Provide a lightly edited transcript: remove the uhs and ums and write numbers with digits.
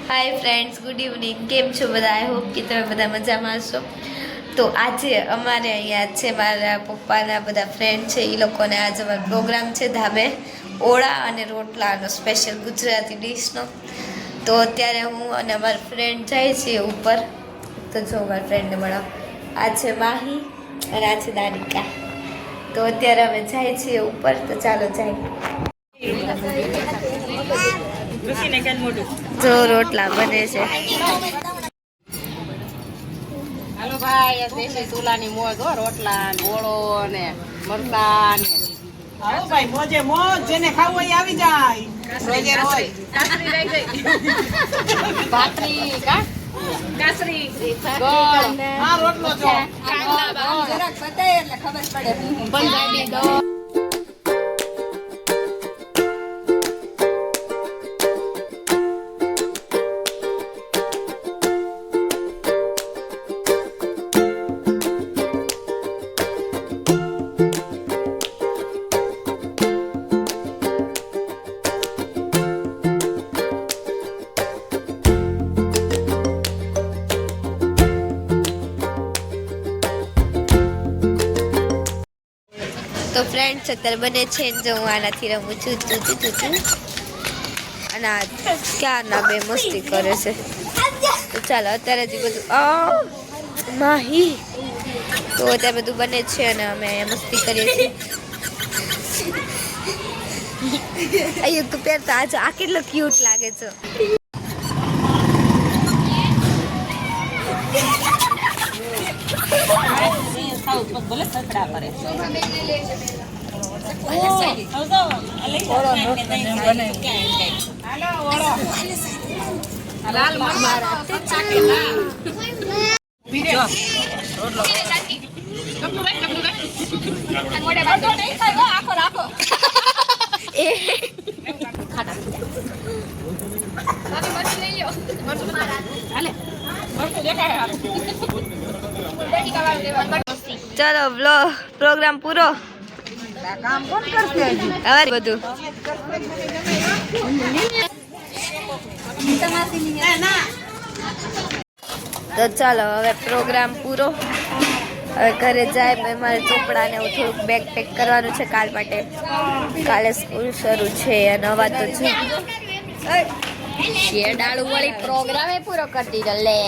हाय friends, good evening. केम छो बधा? आई होप कि તમે બધા મજામાં હશો। તો આજે અમારે અહીંયા છે મારા પપ્પાના બધા ફ્રેન્ડ છે, એ લોકોને આજે અમારો પ્રોગ્રામ છે ધાબે ઓળા અને રોટલાનો સ્પેશિયલ ગુજરાતી ડીશનો। તો અત્યારે હું અને અમારા ફ્રેન્ડ જાય છીએ ઉપર। તો જો અમારા ફ્રેન્ડને મળો, આ છે માહી અને આ છે દાનિકા। તો અત્યારે અમે જાય છીએ ઉપર, તો ચાલો જાય। જો રોટલા બને છે। હાલો ભાઈ, દેશી ચૂલાની મોજ હો, રોટલા ગોળો ને મરતા ને આવો ભાઈ, મોજે મોજ, જેને ખાવું હોય આવી જાય। રોજે રોજ કાસરી રહી ગઈ, ભાખરી કા કાસરી ગોળ, આ રોટલો જો જરાક બતાય એટલે ખબર પડે પંજાબી ગોળ। તો ફ્રેન્ડ્સ અત્યારે બને છે ને, જો હું આનાથી રમું છું અને આ ક્યારના બે મસ્તી કરે છે। તો ચાલો અત્યારે જ બધું માહી, તો અત્યારે બધું બને છે અને અમે મસ્તી કરીએ છીએ। અહીંયા તું પહેરતા આજે આ કેટલો ક્યુટ લાગે છે। ભલે સકડા કરે ચાલો પ્રોગ્રામ પૂરો। કામ કોણ કરશે? હવે બધું તો ચાલો હવે પ્રોગ્રામ પૂરો। હવે ઘરે જાય મારે ચોપડા ને થોડુંક બેગ પેક કરવાનું છે કાલ માટે। કાલે સ્કૂલ શરૂ છે અને અવાજ તો છે શેડાળું વાળી પ્રોગ્રામ પૂરો કરી દીધો લે।